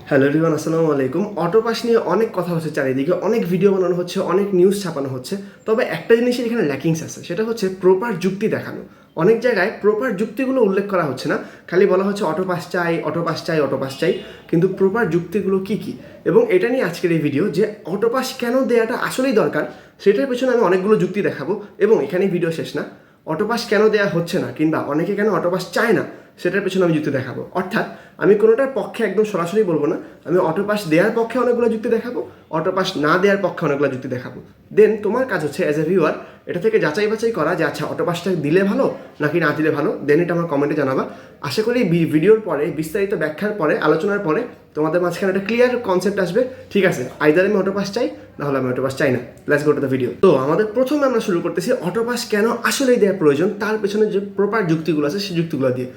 Hello everyone, আসসালামু আলাইকুম। Octopus নিয়ে অনেক কথা হচ্ছে, চারিদিকে অনেক ভিডিও বানানো হচ্ছে, অনেক নিউজ ছাপানো হচ্ছে। তবে একটা জিনিসের এখানে ল্যাকিংস আছে, সেটা হচ্ছে প্রপার যুক্তি দেখানো। অনেক জায়গায় প্রপার যুক্তিগুলো উল্লেখ করা হচ্ছে না, খালি বলা হচ্ছে অটোপাস চাই, অটোপাস চাই, অটোপাস চাই, কিন্তু প্রপার যুক্তিগুলো কী কী। এবং এটা নিয়ে আজকের এই ভিডিও, যে অটোপাস কেন দেওয়াটা আসলেই দরকার, সেটার পেছনে আমি অনেকগুলো যুক্তি দেখাবো। এবং এখানেই ভিডিও শেষ না, অটোপাস কেন দেওয়া হচ্ছে না কিংবা অনেকে কেন অটোপাস চায় না সেটার পেছনে আমি যুক্তি দেখাবো। অর্থাৎ আমি কোনোটার পক্ষে একদম সরাসরি বলবো না, আমি অটোপাস দেওয়ার পক্ষে অনেকগুলো যুক্তি দেখাবো, অটোপাস না দেওয়ার পক্ষে অনেকগুলো যুক্তি দেখাবো। দেন তোমার কাজ হচ্ছে অ্যাজ এ ভিউয়ার এটা থেকে যাচাই বাছাই করা যে আচ্ছা অটোপাসটা দিলে ভালো নাকি না দিলে ভালো। দেন এটা আমার কমেন্টে জানাবা। আশা করি ভিডিওর পরে, বিস্তারিত ব্যাখ্যার পরে, আলোচনার পরে তোমাদের মাঝখানে একটা ক্লিয়ার কনসেপ্ট আসবে। ঠিক আছে, আইদার আমি অটোপাস চাই, নাহলে আমি অটোপাস চাই না। Let's go to the video. তো আমাদের প্রথমে আমরা শুরু করতেছি অটোপাস কেন আসলেই দেওয়া প্রয়োজন, তার পেছনে যে প্রপার যুক্তিগুলো আছে সেই যুক্তিগুলো দিয়ে।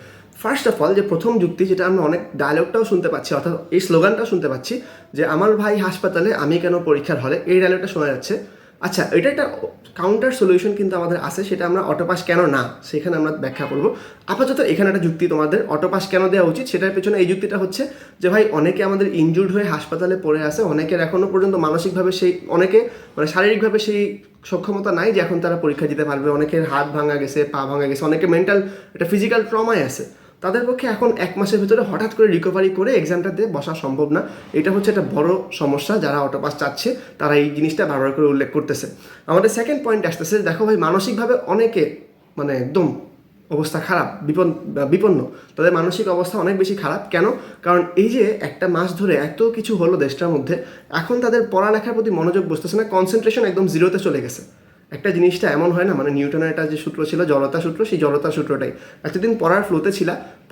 ফার্স্ট অফ অল, যে প্রথম যুক্তি, যেটা আমরা অনেক ডায়লগটাও শুনতে পাচ্ছি, অর্থাৎ এই স্লোগানটাও শুনতে পাচ্ছি, যে আমার ভাই হাসপাতালে আমি কেন পরীক্ষার হলে, এই ডায়লগটা শোনা যাচ্ছে। আচ্ছা, এটা একটা কাউন্টার সলিউশন কিন্তু আমাদের আছে, সেটা আমরা অটোপাস কেন না সেখানে আমরা ব্যাখ্যা করব। আপাতত এখানে একটা যুক্তি তোমাদের অটোপাস কেন দেওয়া উচিত সেটার পেছনে এই যুক্তিটা হচ্ছে যে ভাই অনেকে আমাদের ইনজুর্ড হয়ে হাসপাতালে পড়ে আছে, অনেকের এখনও পর্যন্ত মানসিকভাবে সেই, অনেকে মানে শারীরিকভাবে সেই সক্ষমতা নাই যে এখন তারা পরীক্ষা দিতে পারবে, অনেকের হাত ভাঙা গেছে, পা ভাঙা গেছে, অনেকে মেন্টাল একটা ফিজিক্যাল ট্রমায় আছে। তাদের পক্ষে এখন এক মাসের ভিতরে হঠাৎ করে রিকভারি করে এক্সামটা দিয়ে বসা সম্ভব না। এটা হচ্ছে একটা বড় সমস্যা। যারা অটোপাস চাচ্ছে তারা এই জিনিসটা বারবার করে উল্লেখ করতেছে। আমাদের সেকেন্ড পয়েন্ট আসতেছে, দেখো ভাই মানসিকভাবে অনেকে মানে একদম অবস্থা খারাপ, বিপন্ন, তাদের মানসিক অবস্থা অনেক বেশি খারাপ। কেন? কারণ এই যে একটা মাস ধরে এত কিছু হলো দেশটার মধ্যে, এখন তাদের পড়ালেখার প্রতি মনোযোগ বসতেছে না, কনসেন্ট্রেশন একদম জিরোতে চলে গেছে। একটা জিনিসটা এমন হয় না, মানে নিউটনের একটা যে সূত্র ছিল জড়তা সূত্র, সেই জড়তা সূত্রটাই এতদিন পড়ার ফ্লোতে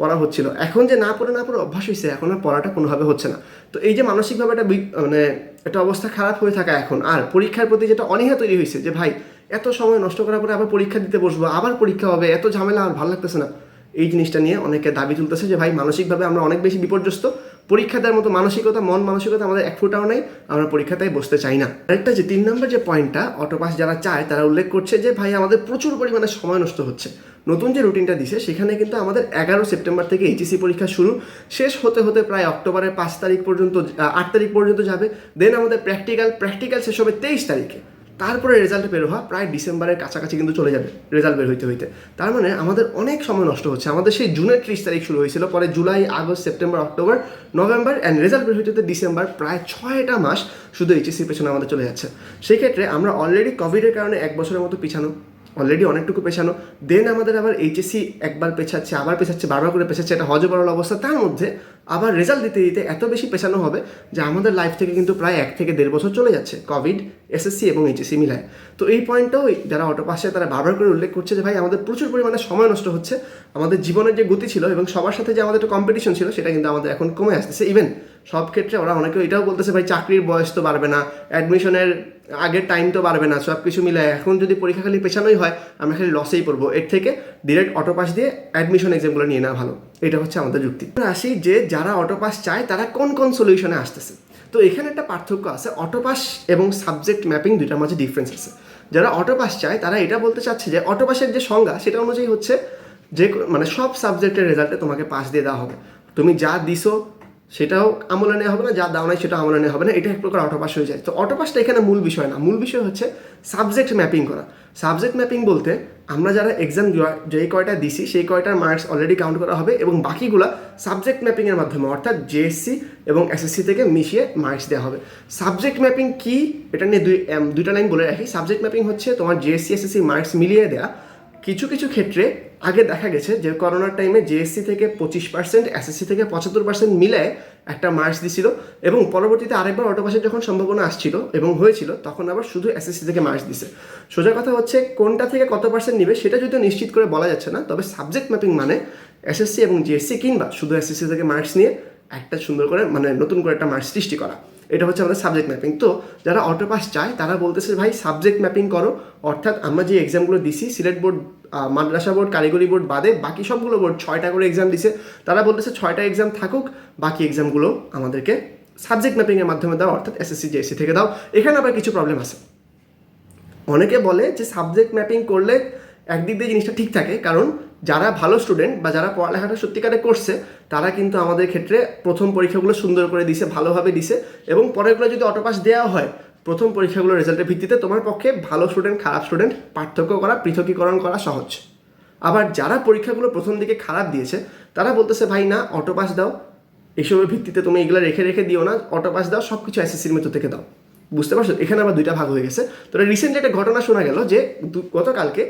পড়া হচ্ছিল, এখন যে না পড়ে অভ্যাস হয়েছে, এখন আর পড়াটা কোনোভাবে হচ্ছে না। তো এই যে মানসিকভাবে একটা মানে একটা অবস্থা খারাপ হয়ে থাকা এখন, আর পরীক্ষার প্রতি যেটা অনীহা তৈরি হয়েছে, যে ভাই এত সময় নষ্ট করার পরে আবার পরীক্ষা দিতে বসবো, আবার পরীক্ষা হবে, এত ঝামেলা, আর ভালো লাগতেছে না। এই জিনিসটা নিয়ে অনেকে দাবি তুলতেছে যে ভাই মানসিকভাবে আমরা অনেক বেশি বিপর্যস্ত, পরীক্ষা দেওয়ার মতো মানসিকতা, মন মানসিকতা আমাদের এক ফুটাও নেই, আমরা পরীক্ষাতেই বসতে চাই না। আরেকটা যে 3 নম্বর যে পয়েন্টটা অটোপাস যারা চায় তারা উল্লেখ করছে যে ভাই আমাদের প্রচুর পরিমাণে সময় নষ্ট হচ্ছে। নতুন যে রুটিনটা দিছে সেখানে কিন্তু আমাদের 11 সেপ্টেম্বর থেকে এইচএসসি পরীক্ষা শুরু, শেষ হতে হতে প্রায় অক্টোবরের 5 তারিখ পর্যন্ত, 8 তারিখ পর্যন্ত যাবে। দেন আমাদের প্র্যাকটিক্যাল শেষ হবে 23 তারিখে, তারপরে রেজাল্ট বের হওয়া প্রায় ডিসেম্বরের কাছাকাছি কিন্তু চলে যাবে রেজাল্ট বের হইতে। তার মানে আমাদের অনেক সময় নষ্ট হচ্ছে। আমাদের সেই জুনের 30 তারিখ শুরু হয়েছিল, পরে July, August, September, October, November, and result বের হইতে ডিসেম্বর, প্রায় 6টা মাস শুধু এইচএসসির পেছনে আমাদের চলে যাচ্ছে। সেই ক্ষেত্রে আমরা অলরেডি কোভিডের কারণে 1 বছরের মতো পিছানো, অলরেডি অনেকটুকু পেছানো। দেন আমাদের আবার এইচএসসি একবার পেছাচ্ছে, আবার পেছাচ্ছে, বারবার করে পেছাচ্ছে, এটা হজবরল অবস্থা। তার মধ্যে আবার রেজাল্ট দিতে দিতে এত বেশি পেছানো হবে যে আমাদের লাইফ থেকে কিন্তু প্রায় 1 থেকে 1.5 বছর চলে যাচ্ছে, কোভিড, এসএসসি এবং এইচএসসি মিলায়। তো এই পয়েন্টটাও যারা অটোপাসে তারা বারবার করে উল্লেখ করছে যে ভাই আমাদের প্রচুর পরিমাণে সময় নষ্ট হচ্ছে, আমাদের জীবনের যে গতি ছিল এবং সবার সাথে যে আমাদের একটা কম্পিটিশন ছিল সেটা কিন্তু আমাদের এখন কমে আসতেছে। ইভেন সব ক্ষেত্রে ওরা অনেকে এটাও বলতেছে ভাই চাকরির বয়স তো বাড়বে না, অ্যাডমিশনের আগের টাইম তো বাড়বে না, সব কিছু মিলায় এখন যদি পরীক্ষা খালি পেছানোই হয় আমরা খালি লসেই পড়বো, এর থেকে ডিরেক্ট অটোপাস দিয়ে অ্যাডমিশন এক্সামগুলো নিয়ে নেওয়া ভালো। এটা হচ্ছে আমাদের যুক্তি। আসি যে যারা অটোপাস চায় তারা কোন কোন সলিউশনে আসতেছে। তো এখানে একটা পার্থক্য আছে, অটোপাস এবং সাবজেক্ট ম্যাপিং দুইটার মাঝে ডিফারেন্স আছে। যারা অটোপাস চায় তারা এটা বলতে চাচ্ছে যে অটোপাসের যে সংজ্ঞা সেটা অনুযায়ী হচ্ছে যে মানে সব সাবজেক্টের রেজাল্টে তোমাকে পাস দিয়ে দেওয়া হবে, তুমি যা দিছো সেটাও আমলে নেওয়া হবে না, যা দাও নাই সেটাও আমলে নেওয়া হবে না, এটা এক প্রকার অটোপাস হয়ে যায়। তো অটোপাসটা এখানে মূল বিষয় না, মূল বিষয় হচ্ছে সাবজেক্ট ম্যাপিং করা। সাবজেক্ট ম্যাপিং বলতে আমরা যারা এক্সাম যেই কয়টা দিছি সেই কয়টার মার্কস অলরেডি কাউন্ট করা হবে এবং বাকিগুলা সাবজেক্ট ম্যাপিংয়ের মাধ্যমে, অর্থাৎ জেএসসি এবং এসএসসি থেকে মিশিয়ে মার্কস দেওয়া হবে। সাবজেক্ট ম্যাপিং কি এটা নিয়ে দুইটা লাইন বলে রাখি। সাবজেক্ট ম্যাপিং হচ্ছে তোমার জেএসসি এসএসসি মার্কস মিলিয়ে দেওয়া। কিছু কিছু ক্ষেত্রে আগে দেখা গেছে যে করোনার টাইমে জেএসসি থেকে 25%, এসএসসি থেকে 75% মিলায় একটা মার্কস দিছিল এবং পরবর্তীতে আরেকবার অটোপাসের যখন সম্ভাবনা আসছিল এবং হয়েছিল তখন আবার শুধু এসএসসি থেকে মার্কস দিছে। সোজা কথা হচ্ছে কোনটা থেকে কত পার্সেন্ট নিবে সেটা যদিও নিশ্চিত করে বলা যাচ্ছে না, তবে সাবজেক্ট ম্যাপিং মানে এসএসসি এবং জিএসসি কিংবা শুধু এসএসসি থেকে মার্কস নিয়ে একটা সুন্দর করে মানে নতুন করে একটা মার্কস সৃষ্টি করা, এটা হচ্ছে আমাদের সাবজেক্ট ম্যাপিং। তো যারা অটোপাস চায় তারা বলতেছে ভাই সাবজেক্ট ম্যাপিং করো, অর্থাৎ আমরা যে এক্সামগুলো দিছি সিলেট বোর্ড, মাদ্রাসা বোর্ড, কারিগরি বোর্ড বাদে বাকি সবগুলো বোর্ড 6টা করে এক্সাম দিছে, তারা বলতেছে 6টা এক্সাম থাকুক, বাকি এক্সামগুলো আমাদেরকে সাবজেক্ট ম্যাপিংয়ের মাধ্যমে দাও, অর্থাৎ এসএসসি জিএসসি থেকে দাও। এখানে আবার কিছু প্রবলেম আছে। অনেকে বলে যে সাবজেক্ট ম্যাপিং করলে একদিক দিয়ে জিনিসটা ঠিক থাকে, কারণ যারা ভালো স্টুডেন্ট বা যারা পড়ালেখাটা সত্যিকারে করছে তারা কিন্তু আমাদের ক্ষেত্রে প্রথম পরীক্ষাগুলো সুন্দর করে দিছে, ভালোভাবে দিছে, এবং পরেরগুলো যদি অটোপাস দেওয়া হয় প্রথম পরীক্ষাগুলোর রেজাল্টের ভিত্তিতে তোমার পক্ষে ভালো স্টুডেন্ট খারাপ স্টুডেন্ট পার্থক্য করা, পৃথকীকরণ করা সহজ। আবার যারা পরীক্ষাগুলো প্রথম দিকে খারাপ দিয়েছে তারা বলতেছে ভাই না অটোপাস দাও, এসবের ভিত্তিতে তুমি এগুলো রেখে রেখে দিও না, অটোপাস দাও, সব কিছু এসএসসির মধ্যে থেকে দাও। বুঝতে পারছো, এখানে আবার দুইটা ভাগ হয়ে গেছে। তো রিসেন্ট একটা ঘটনা শোনা গেল যে গতকালকে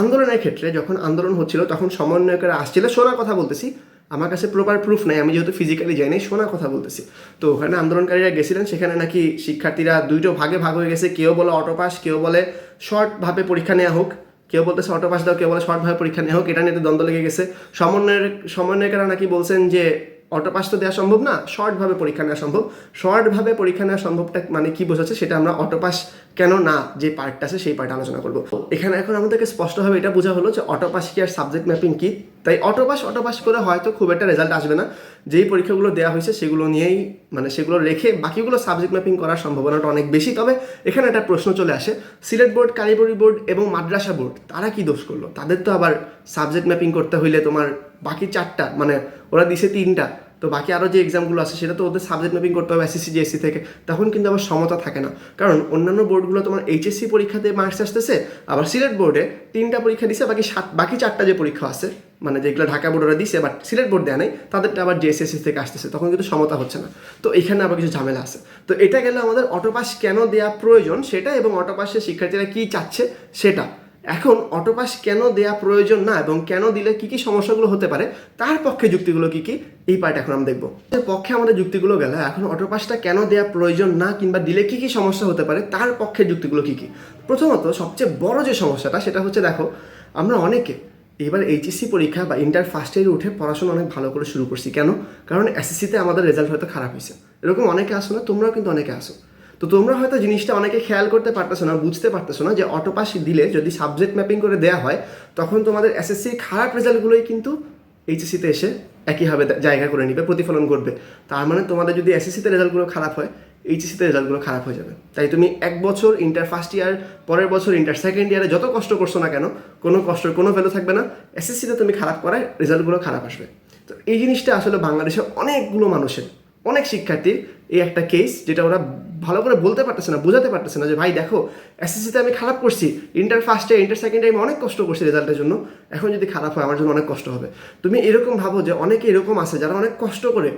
আন্দোলনের ক্ষেত্রে যখন আন্দোলন হচ্ছিল তখন সমন্বয়করা আসছিল, শোনার কথা বলতেছি, আমার কাছে প্রপার প্রুফ নাই, আমি যেহেতু ফিজিক্যালি যাই নাই, শোনার কথা বলতেছি। তো ওখানে আন্দোলনকারীরা গেছিলেন, সেখানে নাকি শিক্ষার্থীরা দুইটো ভাগে ভাগ হয়ে গেছে, কেউ বলে অটোপাস, কেউ বলে শর্টভাবে পরীক্ষা নেওয়া হোক, কেউ বলতেছে অটোপাস দাও, কেউ বলে শর্টভাবে পরীক্ষা নেওয়া হোক। এটা নিয়ে দ্বন্দ্ব লেগে গেছে। সমন্বয়করা নাকি বলছেন যে অটোপাস তো দেওয়া সম্ভব না, শর্টভাবে পরীক্ষা নেওয়া সম্ভব। শর্টভাবে পরীক্ষা নেওয়া সম্ভবটা মানে কি বোঝাচ্ছে সেটা আমরা অটোপাস কেন না যে পার্টটা আছে সেই পার্টে আলোচনা করবো। এখানে এখন আমাদেরকে স্পষ্টভাবে এটা বোঝা হলো যে অটোপাস কি আর সাবজেক্ট ম্যাপিং কি। তাই অটোপাস করে হয়তো খুব একটা রেজাল্ট আসবে না, যেই পরীক্ষাগুলো দেওয়া হয়েছে সেগুলো নিয়েই মানে সেগুলো রেখে বাকিগুলো সাবজেক্ট ম্যাপিং করার সম্ভাবনাটা অনেক বেশি। তবে এখানে একটা প্রশ্ন চলে আসে, সিলেট বোর্ড, কারিগরি বোর্ড এবং মাদ্রাসা বোর্ড তারা কি দোষ করলো? তাদের তো আবার সাবজেক্ট ম্যাপিং করতে হইলে তোমার বাকি 4টা মানে ওরা দিছে 3টা, তো বাকি আরও যে এক্সামগুলো আছে সেটা তো ওদের সাবজেক্ট ম্যাপিং করতে হবে এসএসসি জিএসসি থেকে, তখন কিন্তু আবার সমতা থাকে না। কারণ অন্যান্য বোর্ডগুলো তোমার এইচএসসি পরীক্ষাতে মার্কস আসতেছে, আবার সিলেট বোর্ডে 3টা পরীক্ষা দিছে, বাকি 4টা যে পরীক্ষা আছে মানে যেগুলো ঢাকা বোর্ড ওরা দিছে বাট সিলেট বোর্ড দেয় নাই, তাদেরটা আবার জেএসএসসি থেকে আসতেছে, তখন কিন্তু সমতা হচ্ছে না। তো এখানে আবার কিছু ঝামেলা আছে। তো এটা গেলে আমাদের অটোপাস কেন দেওয়া প্রয়োজন সেটা, এবং অটোপাসের শিক্ষার্থীরা কী চাচ্ছে সেটা। এখন অটোপাস কেন দেয়া প্রয়োজন না এবং কেন দিলে কী কী সমস্যাগুলো হতে পারে তার পক্ষে যুক্তিগুলো কী কী, এই পার্ট এখন আমরা দেখবো। এর পক্ষে আমাদের যুক্তিগুলো গেল, এখন অটোপাসটা কেন দেয়া প্রয়োজন না কিংবা দিলে কী কী সমস্যা হতে পারে তার পক্ষে যুক্তিগুলো কী কী। প্রথমত সবচেয়ে বড় যে সমস্যাটা সেটা হচ্ছে, দেখো আমরা অনেকে এবার এইচএসসি পরীক্ষা বা ইন্টার ফার্স্ট ইয়ারে উঠে পড়াশোনা অনেক ভালো করে শুরু করছি। কেন? কারণ এসএসসিতে আমাদের রেজাল্ট হয়তো খারাপ হয়েছে। এরকম অনেকে আসো না, তোমরাও কিন্তু অনেকে আসো। তো তোমরা হয়তো জিনিসটা অনেকে খেয়াল করতে পারতেছো না, বুঝতে পারতেছো না যে অটোপাস দিলে যদি সাবজেক্ট ম্যাপিং করে দেওয়া হয় তখন তোমাদের এসএসসির খারাপ রেজাল্টগুলোই কিন্তু এইচএসসিতে এসে একইভাবে জায়গা করে নিবে, প্রতিফলন করবে। তার মানে তোমাদের যদি এসএসসিতে রেজাল্টগুলো খারাপ হয় এইচএসসিতে রেজাল্টগুলো খারাপ হয়ে যাবে। তাই তুমি 1 বছর ইন্টার ফার্স্ট ইয়ার, পরের বছর ইন্টার সেকেন্ড ইয়ারে যত কষ্ট করছো না কেন, কোনো কষ্টের কোনো ভ্যালু থাকবে না। এসএসসিতে তুমি খারাপ করায় রেজাল্টগুলো খারাপ আসবে। তো এই জিনিসটা আসলে বাংলাদেশের অনেকগুলো মানুষের, অনেক শিক্ষার্থীর এই একটা কেস, যেটা ওরা ভালো করে বলতে পারতেছে না, বোঝাতে পারতেছে না যে ভাই দেখো এসএসসিতে আমি খারাপ করছি, ইন্টার ফার্স্টে ইন্টার সেকেন্ডে আমি অনেক কষ্ট করছি রেজাল্টের জন্য, এখন যদি খারাপ হয় আমার জন্য অনেক কষ্ট হবে। তুমি এরকম ভাবো যে অনেকে এরকম আছে যারা অনেক কষ্ট করে,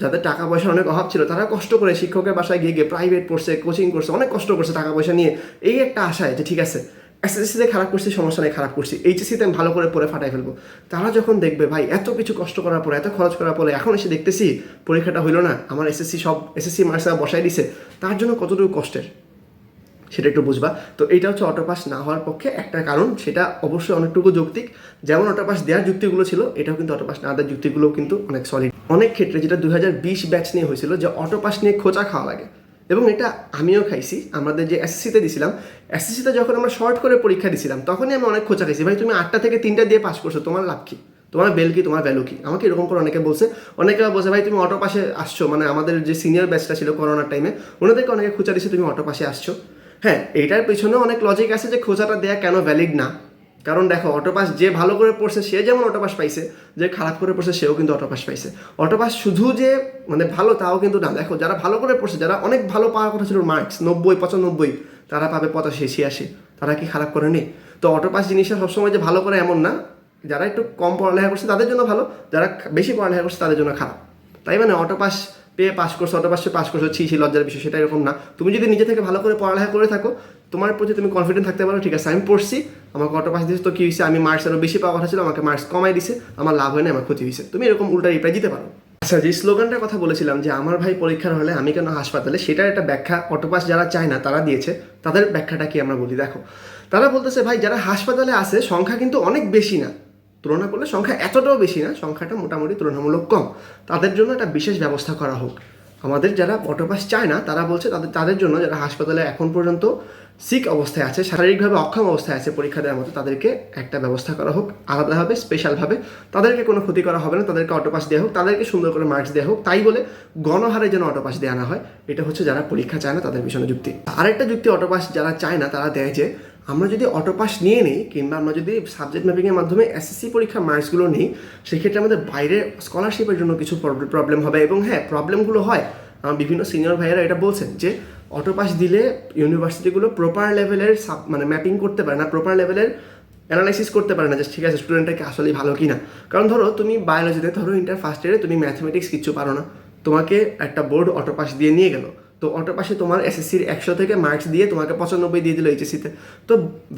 যাদের টাকা পয়সার অনেক অভাব ছিল, তারা কষ্ট করে শিক্ষকের বাসায় গিয়ে গিয়ে প্রাইভেট পড়ছে, কোচিং করছে, অনেক কষ্ট করছে টাকা পয়সা নিয়ে, এই একটা আশায় যে ঠিক আছে এসএসসিতে খারাপ করছি, সমস্যা নেই, খারাপ করছি, এইচএসসিতে আমি ভালো করে পড়ে ফাটাই ফেলবো। তারা যখন দেখবে ভাই এত কিছু কষ্ট করার পরে, এত খরচ করার পরে এখন এসে দেখতেছি পরীক্ষাটা হইলো না, আমার এসএসসি মার্কস বসাই দিছে, তার জন্য কতটুকু কষ্টের সেটা একটু বুঝবা। তো এইটা হচ্ছে অটোপাস না হওয়ার পক্ষে একটা কারণ, সেটা অবশ্যই অনেকটুকু যৌক্তিক। যেমন অটোপাস দেওয়ার যুক্তিগুলো ছিল, এটাও কিন্তু অটোপাস না দেওয়ার যুক্তিগুলো কিন্তু অনেক সলিড। অনেক ক্ষেত্রে যেটা 2020 ব্যাচ নিয়ে হয়েছিল যে অটোপাস নিয়ে খোঁচা খাওয়া লাগে, এবং এটা আমিও খাইছি। আমাদের যে এসএসসিতে দিছিলাম, এসএসসিতে যখন আমরা শর্ট করে পরীক্ষা দিছিলাম তখনই আমি অনেক খোঁচা খাইছি, ভাই তুমি 8টা থেকে 3টা দিয়ে পাস করছো, তোমার লাভ কি, তোমার বেল কি, তোমার ভ্যালু কি। আমাকে এরকম করে অনেকে বলছে, অনেকে বলছে ভাই তুমি অটো পাশে আসছো, মানে আমাদের যে সিনিয়র ব্যাচটা ছিল করোনার টাইমে ওনাদেরকে অনেকে খোঁচা দিচ্ছে তুমি অটো পাশে আসছো। হ্যাঁ, এইটার পেছনে অনেক লজিক আছে যে খোঁচাটা দেয়া কেন ভ্যালিড না। কারণ দেখো অটোপাস যে ভালো করে পড়ছে সে যেমন অটোপাস পাইছে, যে খারাপ করে পড়ছে সেও কিন্তু অটোপাস পাইছে। অটোপাস শুধু যে মানে ভালো তাও কিন্তু না। দেখো যারা ভালো করে পড়ছে, যারা অনেক ভালো পাওয়ার কথা ছিল মার্কস 90 95, তারা পাবে 85 86, তারা কি খারাপ করেনি? তো অটোপাস জিনিসটা সবসময় যে ভালো করে এমন না, যারা একটু কম পড়ালেখা করছে তাদের জন্য ভালো, যারা বেশি পড়ালেখা করছে তাদের জন্য খারাপ। তাই মানে অটোপাস পেয়ে পাস করছো, অটোপাসে পাস করছো, ছি লজ্জার বিষয়, সেটা এরকম না। তুমি যদি নিজে থেকে ভালো করে পড়ালেখা করে থাকো, তোমার প্রতি তুমি কনফিডেন্ট থাকতে পারো, ঠিক আছে আমি পড়ছি, আমাকে অটোপাস দিয়েছে, তো কী হয়েছে, আমি মার্কস আরও বেশি পাওয়া কথা ছিল, আমাকে মার্কস কমাই দিছে, আমার লাভ হয় না, আমার ক্ষতি হয়েছে। তুমি এরকম উল্টা রিপ্লাই দিতে পারো। আচ্ছা, যে স্লোগানটার কথা বলেছিলাম যে আমার ভাই পরীক্ষার হলে আমি কেন হাসপাতালে, সেটার একটা ব্যাখ্যা অটোপাস যারা চায় না তারা দিয়েছে। তাদের ব্যাখ্যাটা কি আমরা বলি, দেখো তারা বলতেছে ভাই যারা হাসপাতালে আসে সংখ্যা কিন্তু অনেক বেশি না, তুলনা করলে সংখ্যা এতটাও বেশি না, সংখ্যাটা মোটামুটি তুলনামূলক কম, তাদের জন্য একটা বিশেষ ব্যবস্থা করা হোক। আমাদের যারা অটোপাস চায় না তারা বলছে তাদের জন্য, যারা হাসপাতালে এখন পর্যন্ত সিক অবস্থায় আছে, শারীরিকভাবে অক্ষম অবস্থায় আছে পরীক্ষা দেওয়ার মতো, তাদেরকে একটা ব্যবস্থা করা হোক আলাদাভাবে, স্পেশালভাবে। তাদেরকে কোনো ক্ষতি করা হবে না, তাদেরকে অটোপাস দেওয়া হোক, তাদেরকে সুন্দর করে মার্কস দেওয়া হোক, তাই বলে গণহারে যেন অটোপাস দেওয়া না হয়। এটা হচ্ছে যারা পরীক্ষা চায় না তাদের পিছনে যুক্তি। আরেকটা যুক্তি অটোপাস যারা চায় না তারা দেয় যে আমরা যদি অটো পাস নিয়ে নিই কিংবা আমরা যদি সাবজেক্ট ম্যাপিংয়ের মাধ্যমে এসএসসি পরীক্ষার মার্কসগুলো নিই, সেক্ষেত্রে আমাদের বাইরে স্কলারশিপের জন্য কিছু প্রবলেম হবে। এবং হ্যাঁ, প্রবলেমগুলো হয়, বিভিন্ন সিনিয়র ভাইয়েরা এটা বলছেন যে অটো পাস দিলে ইউনিভার্সিটিগুলো প্রপার লেভেলের মানে ম্যাপিং করতে পারে না, প্রপার লেভেলের অ্যানালাইসিস করতে পারে না যে ঠিক আছে স্টুডেন্টটাকে আসলেই ভালো কি না। কারণ ধরো তুমি বায়োলজিতে ধরো ইন্টার ফার্স্ট ইয়ারে তুমি ম্যাথমেটিক্স কিচ্ছু পারো না, তোমাকে একটা বোর্ড অটো পাস দিয়ে নিয়ে গেল, তো অটো পাসে তোমার এসএসসির 100 থেকে মার্কস দিয়ে তোমাকে 95 দিয়ে দিল এইচএসসিতে। তো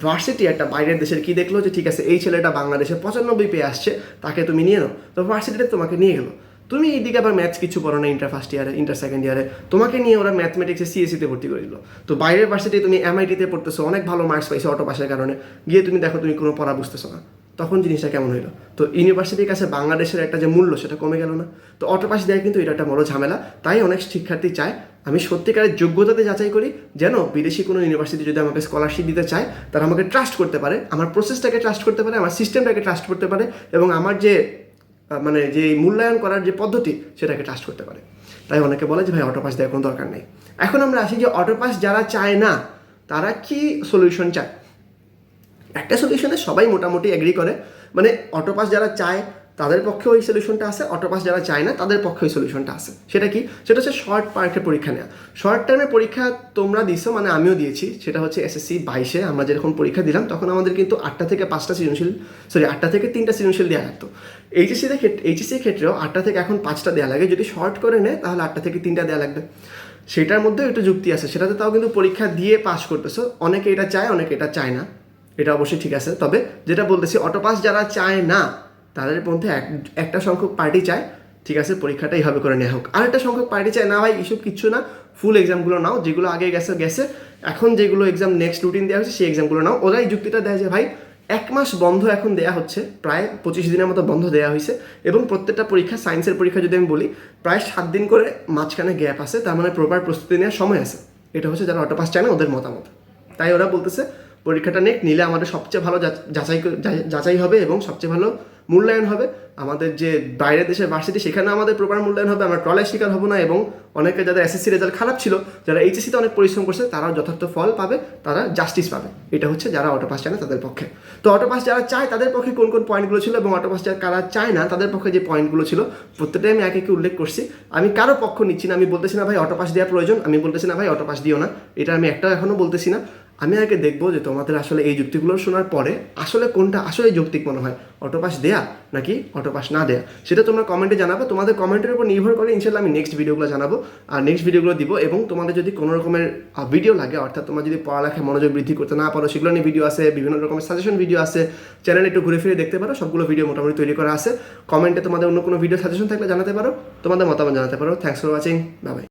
ভার্সিটি একটা বাইরের দেশের কি দেখলো যে ঠিক আছে এই ছেলেটা বাংলাদেশে 95 পেয়ে আসছে, তাকে তুমি নিয়ে নাও, তো ভার্সিটিতে তোমাকে নিয়ে গেলো। তুমি এইদিকে আবার ম্যাথস কিছু পড়ো না ইন্টার ফার্স্ট ইয়ারে, ইন্টার সেকেন্ড ইয়ারে, তোমাকে নিয়ে ওরা ম্যাথমেটিক্সে সিএসসিতে ভর্তি করে দিল। তো বাইরের ভার্সিটি তুমি এমআইটিতে পড়তেছো, অনেক ভালো মার্কস পাইছো অটো পাসের কারণে, গিয়ে তুমি দেখো তুমি কোনো পড়া বুঝতেছো না, তখন জিনিসটা কেমন হইলো? তো ইউনিভার্সিটির কাছে বাংলাদেশের একটা যে মূল্য সেটা কমে গেল না? তো অটো পাস দেয় কিন্তু এটা একটা বড় ঝামেলা। তাই অনেক শিক্ষার্থী চায় আমি সত্যিকারের যোগ্যতাতে যাচাই করি, যেন বিদেশি কোনো ইউনিভার্সিটি যদি আমাকে স্কলারশিপ দিতে চায় তারা আমাকে ট্রাস্ট করতে পারে, আমার প্রসেসটাকে ট্রাস্ট করতে পারে, আমার সিস্টেমটাকে ট্রাস্ট করতে পারে, এবং আমার যে মানে যে মূল্যায়ন করার যে পদ্ধতি সেটাকে ট্রাস্ট করতে পারে। তাই অনেকে বলে যে ভাই অটো পাস দেওয়ার কোনো দরকার নেই। এখন আমরা আসি যে অটো পাস যারা চায় না তারা কি সলিউশন চায়। একটা সলিউশনে সবাই মোটামুটি এগ্রি করে, মানে অটো পাস যারা চায় তাদের পক্ষে ওই সলিউশনটা আছে, অটো পাস যারা চায় না তাদের পক্ষে ওই সলিউশনটা আছে। সেটা কি? সেটা হচ্ছে শর্ট পার্কের পরীক্ষা নেওয়া। শর্ট টার্মের পরীক্ষা তোমরা দিছো, মানে আমিও দিয়েছি, সেটা হচ্ছে এসএসসি 22-এ আমরা যেরকম পরীক্ষা দিলাম তখন আমাদের কিন্তু 8টা থেকে 5টা সৃজনশীল, 8টা থেকে 3টা সৃজনশীল দেওয়া লাগতো। এইচএসসির ক্ষেত্রেও 8টা থেকে এখন 5টা দেওয়া লাগে, যদি শর্ট করে নেয় তাহলে 8টা থেকে 3টা দেওয়া লাগবে। সেটার মধ্যেও একটু যুক্তি আছে, সেটাতে তাও কিন্তু পরীক্ষা দিয়ে পাস করতেছো। অনেকে এটা চায়, অনেকে এটা চায় না, এটা অবশ্যই ঠিক আছে। তবে যেটা বলতেছি, অটো পাস যারা চায় না তাদের মধ্যে একটা সংখ্যক পার্টি চায় ঠিক আছে পরীক্ষাটা এইভাবে করে নেওয়া হোক, আরেকটা সংখ্যক পার্টি চায় না ভাই এসব কিচ্ছু না, ফুল এক্সামগুলো নাও, যেগুলো আগে গেছে, এখন যেগুলো এক্সাম নেক্সট রুটিন দেওয়া হচ্ছে সেই এক্সামগুলো নাও। ওরা এই যুক্তিটা দেয় যে ভাই 1 মাস বন্ধ এখন দেওয়া হচ্ছে, প্রায় 25 দিনের মতো বন্ধ দেওয়া হয়েছে, এবং প্রত্যেকটা পরীক্ষা, সায়েন্সের পরীক্ষা যদি আমি বলি প্রায় 7 দিন করে মাঝখানে গ্যাপ আছে, তার মানে প্রপার প্রস্তুতি নেওয়ার সময় আছে। এটা হচ্ছে যারা অটো পাস চায় না ওদের মতামত। তাই ওরা বলতেছে পরীক্ষাটা নিলে আমাদের সবচেয়ে ভালো যাচাই হবে এবং সবচেয়ে ভালো মূল্যায়ন হবে। আমাদের যে বাইরের দেশের ভার্সিটি সেখানে আমাদের প্রপার মূল্যায়ন হবে, আমরা ট্রলের শিকার হবো না, এবং অনেকে যাদের এসএসসি রেজাল্ট খারাপ ছিল, যারা এইচএসসিতে অনেক পরিশ্রম করছে তারাও যথার্থ ফল পাবে, তারা জাস্টিস পাবে। এটা হচ্ছে যারা অটো পাস চায় না তাদের পক্ষে। তো অটো পাস যারা চায় তাদের পক্ষে কোন কোন পয়েন্টগুলো ছিল, এবং অটো পাস যারা চায় না তাদের পক্ষে যে পয়েন্টগুলো ছিল প্রত্যেকটাই আমি একে উল্লেখ করছি। আমি কারো পক্ষ নিচ্ছি না, আমি বলতেছি না ভাই অটো পাস দেওয়া প্রয়োজন, আমি বলতেছি না ভাই অটো পাস দিও না, এটা আমি একটাও এখনও বলতেছি না। আমি আগে দেখবো যে তোমাদের আসলে এই যুক্তিগুলো শোনার পরে আসলে কোনটা আসলে যৌক্তিক মনে হয়, অটো পাস দেয়া নাকি অটো পাস না দেয়া, সেটা তোমরা কমেন্টে জানাবো। তোমাদের কমেন্টের উপর নির্ভর করে ইনশাল্লাহ আমি নেক্সট ভিডিওগুলো জানাবো আর নেক্সট ভিডিওগুলো দিব। এবং তোমাদের যদি কোনো রকমের ভিডিও লাগে, অর্থাৎ তোমরা যদি পড়ালেখায় মনোযোগ বৃদ্ধি করতে না পারো, সেগুলো নিয়ে ভিডিও আছে, বিভিন্ন রকমের সাজেশন ভিডিও আছে, চ্যানেলে একটু ঘুরে ফিরে দেখতে পারো, সবগুলো ভিডিও মোটামুটি তৈরি করা আছে। কমেন্টে তোমাদের অন্য কোনো ভিডিও সাজেশন থাকলে জানাতে পারো, তোমাদের মতামত জানাতে পারো। Thanks for watching, bye bye.